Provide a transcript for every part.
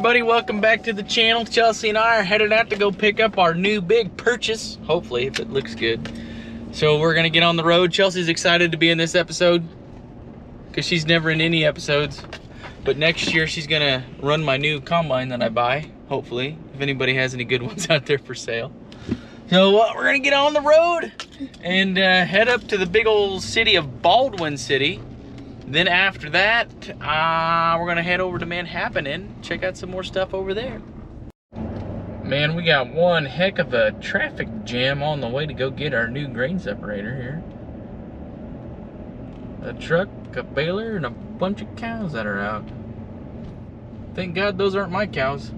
everybody, welcome back to the channel. Chelsea and I are headed out to go pick up our new big purchase, hopefully, if it looks good. So we're gonna get on the road. Chelsea's excited to be in this episode because she's never in any episodes. But next year she's gonna run my new combine that I buy, hopefully, if anybody has any good ones out there for sale. So we're gonna get on the road and head up to the big old city of Baldwin City. Then after that, we're gonna head over to Manhattan and check out some more stuff over there. Man, we got one heck of a traffic jam on the way to go get our new grain separator here. A truck, a baler, and a bunch of cows that are out. Thank God those aren't my cows.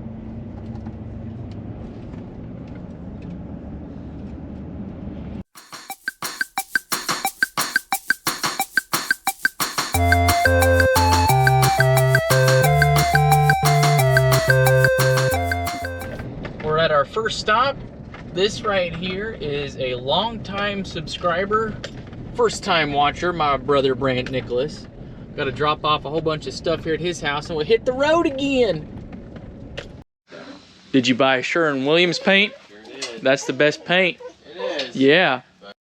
At our first stop. This right here is a long-time subscriber, first-time watcher, my brother Brant Nicholas. Got to drop off a whole bunch of stuff here at his house and we'll hit the road again. Did you buy Sherwin-Williams paint? Sure did. That's the best paint. It is. Yeah.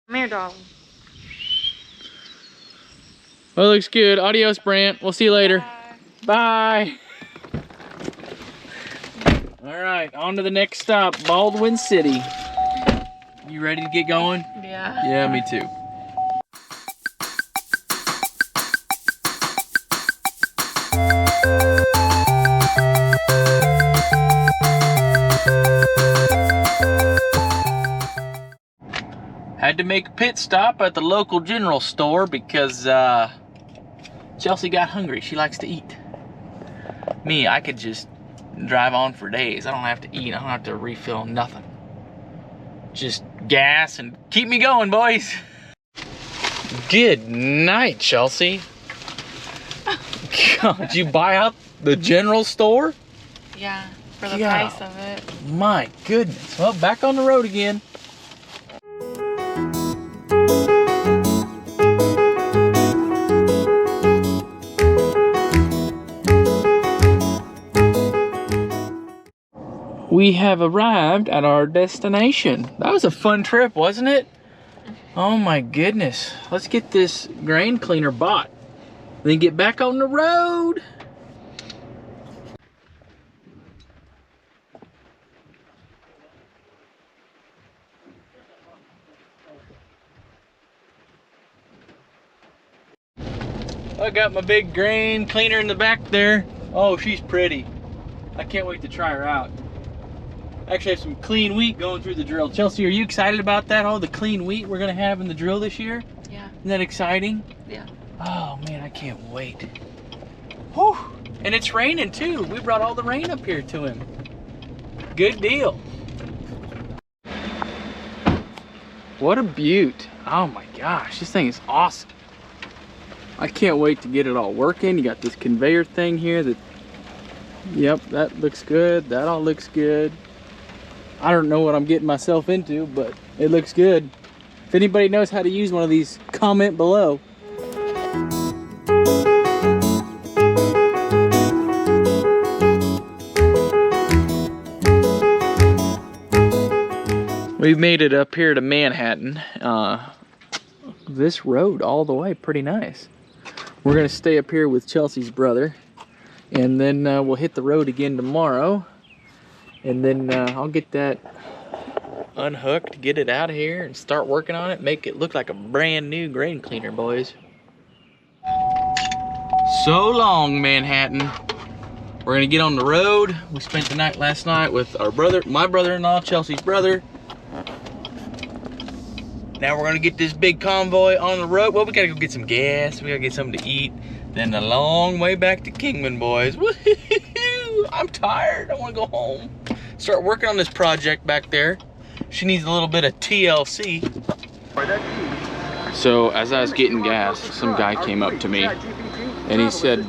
Come here, darling. Well, it looks good. Adios, Brant. We'll see you later. Bye. Bye. All right, on to the next stop, Baldwin City. You ready to get going? Yeah. Yeah, me too. Had to make a pit stop at the local general store because Chelsea got hungry. She likes to eat. Me, I could just drive on for days. I don't have to eat. I don't have to refill nothing. Just gas and keep me going, boys. Good night, Chelsea. God, did you buy out the general store? Yeah, for the price of it. My goodness. Well, back on the road again. We have arrived at our destination. That was a fun trip, wasn't it? Oh my goodness. Let's get this grain cleaner bought. Then get back on the road. I got my big grain cleaner in the back there. Oh, she's pretty. I can't wait to try her out. Actually have some clean wheat going through the drill. Chelsea, are you excited about that? Oh, the clean wheat we're gonna have in the drill this year? Yeah. Isn't that exciting? Yeah. Oh man, I can't wait. Whew. And it's raining too. We brought all the rain up here to him. Good deal. What a beaut. Oh my gosh, this thing is awesome. I can't wait to get it all working. You got this conveyor thing here that, yep, that looks good. That all looks good. I don't know what I'm getting myself into, but it looks good. If anybody knows how to use one of these, comment below. We've made it up here to Manhattan. This road all the way, pretty nice. We're gonna stay up here with Chelsea's brother, and then we'll hit the road again tomorrow. And then I'll get that unhooked, get it out of here, and start working on it. Make it look like a brand new grain cleaner, boys. So long, Manhattan. We're gonna get on the road. We spent the night last night with our brother, my brother-in-law, Chelsea's brother. Now we're gonna get this big convoy on the road. Well, we gotta go get some gas. We gotta get something to eat. Then a long way back to Kingman, boys. Woo-hoo-hoo! I'm tired. I wanna go home. Start working on this project back there. She needs a little bit of TLC. So as I was getting gas, some guy came up to me and he said,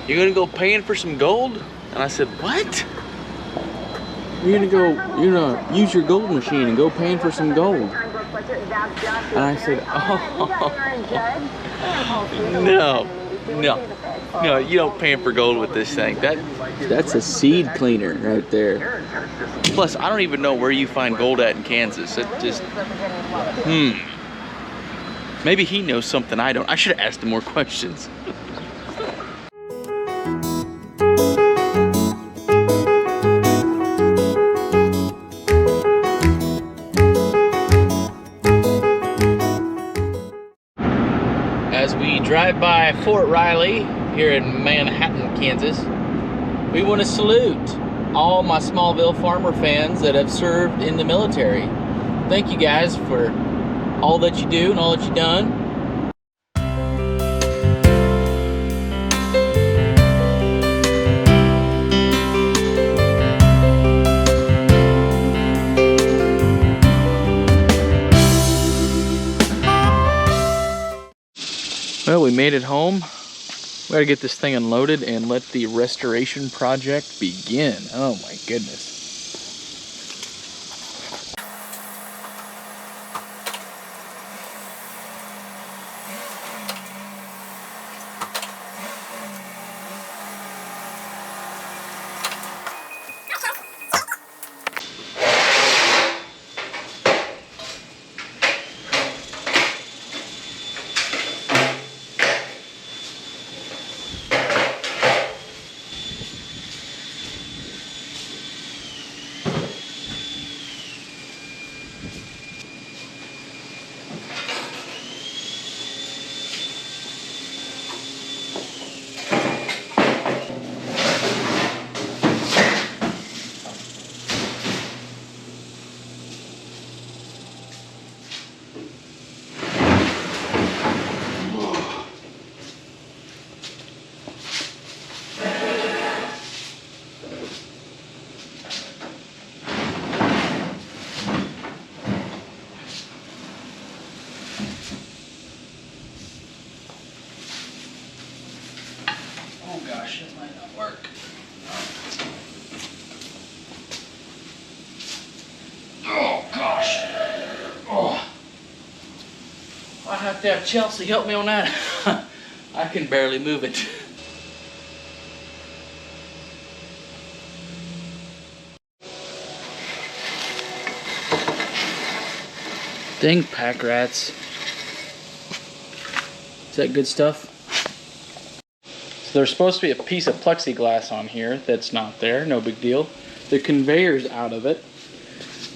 "You gonna go paying for some gold?" And I said, "What?" You're gonna use your gold machine and go paying for some gold. And I said, oh, no, you don't pay for gold with this thing. That's a seed cleaner right there. Plus, I don't even know where you find gold at in Kansas. It just, Maybe he knows something I don't. I should have asked him more questions. As we drive by Fort Riley here in Manhattan, Kansas, we want to salute all my Smallville Farmer fans that have served in the military. Thank you guys for all that you do and all that you've done. Well, we made it home. We gotta get this thing unloaded and let the restoration project begin. Oh my goodness. Oh gosh, it might not work. Oh gosh. Oh. I have to have Chelsea help me on that. I can barely move it. Dang pack rats. Is that good stuff? So there's supposed to be a piece of plexiglass on here that's not there, no big deal. The conveyor's out of it.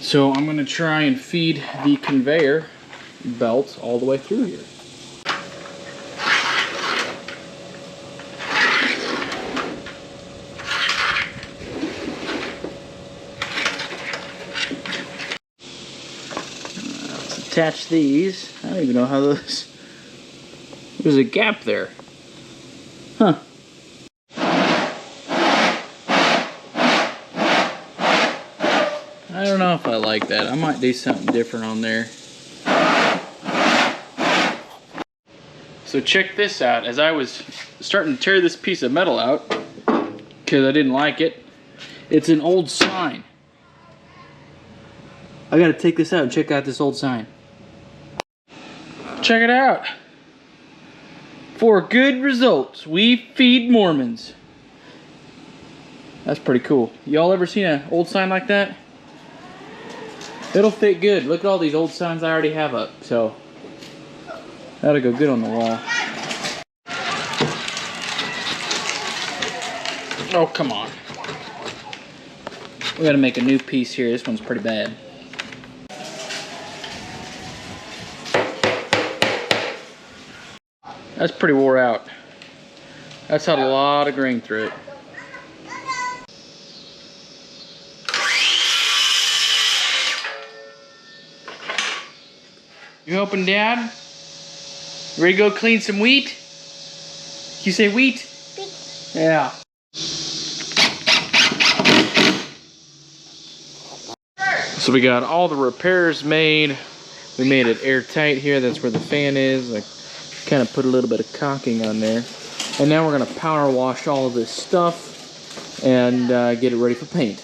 So I'm gonna try and feed the conveyor belt all the way through here. Let's attach these. I don't even know how those... There's a gap there. Huh. I don't know if I like that. I might do something different on there. So check this out. As I was starting to tear this piece of metal out, because I didn't like it, it's an old sign. I gotta take this out and check out this old sign. Check it out. For good results, we feed Mormons. That's pretty cool. Y'all ever seen an old sign like that? It'll fit good. Look at all these old signs I already have up, so that'll go good on the wall. Oh, come on. We gotta make a new piece here. This one's pretty bad. That's pretty wore out. That's had a lot of grain through it. You helping Dad? You ready to go clean some wheat? You say wheat? Wheat. Yeah. So we got all the repairs made. We made it airtight here. That's where the fan is. I kind of put a little bit of caulking on there. And now we're going to power wash all of this stuff and get it ready for paint.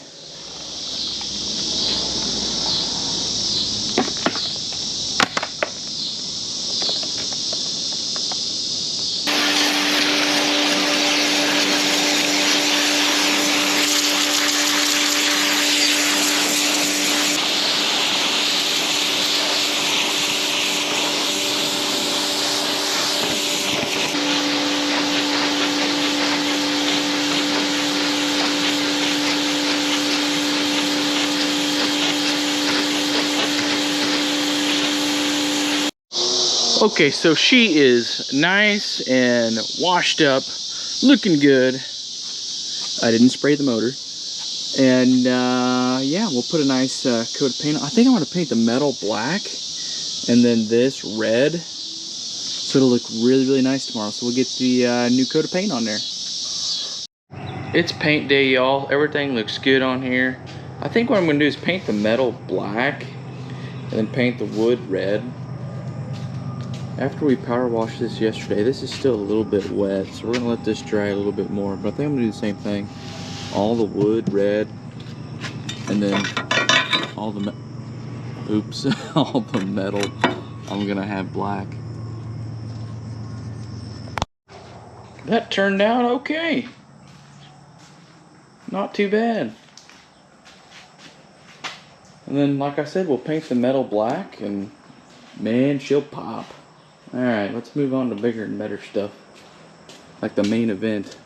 Okay, so she is nice and washed up, looking good. I didn't spray the motor. And yeah, we'll put a nice coat of paint on. I think I'm gonna paint the metal black and then this red. So it'll look really, really nice tomorrow. So we'll get the new coat of paint on there. It's paint day, y'all. Everything looks good on here. I think what I'm gonna do is paint the metal black and then paint the wood red. After we power washed this yesterday, this is still a little bit wet, so we're gonna let this dry a little bit more. But I think I'm gonna do the same thing. All the wood red, and then all the all the metal I'm gonna have black. That turned out okay. Not too bad. And then, like I said, we'll paint the metal black, and man, she'll pop. Alright, let's move on to bigger and better stuff, like the main event.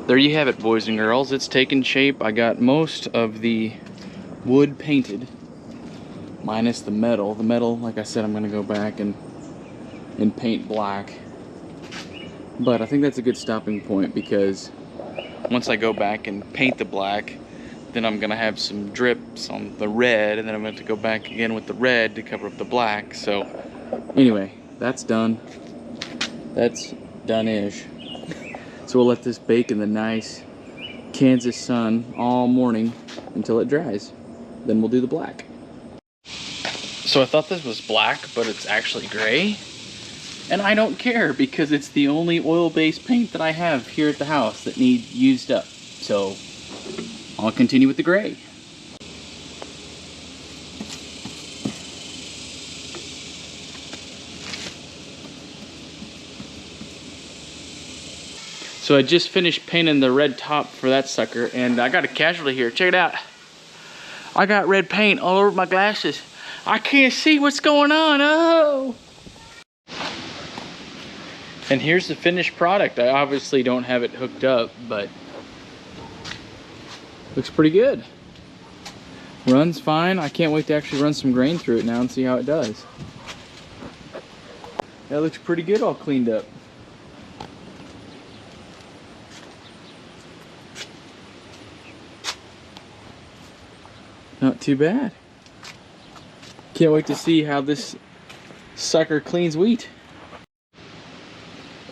There you have it, boys and girls. It's taken shape. I got most of the wood painted, minus the metal. The metal, like I said, I'm gonna go back and paint black. But I think that's a good stopping point, because once I go back and paint the black, then I'm gonna have some drips on the red, and then I'm gonna have to go back again with the red to cover up the black. So anyway, that's done. That's done-ish. So we'll let this bake in the nice Kansas sun all morning until it dries. Then we'll do the black. So I thought this was black, but it's actually gray. And I don't care, because it's the only oil-based paint that I have here at the house that needs used up. So I'll continue with the gray. So I just finished painting the red top for that sucker, and I got a casualty here. Check it out. I got red paint all over my glasses. I can't see what's going on. Oh! And here's the finished product. I obviously don't have it hooked up, but looks pretty good. Runs fine. I can't wait to actually run some grain through it now and see how it does. That looks pretty good, all cleaned up. Not too bad. Can't wait to see how this sucker cleans wheat.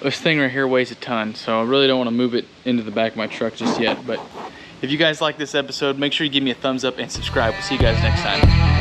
This thing right here weighs a ton, so I really don't want to move it into the back of my truck just yet. But if you guys like this episode, make sure you give me a thumbs up and subscribe. We'll see you guys next time.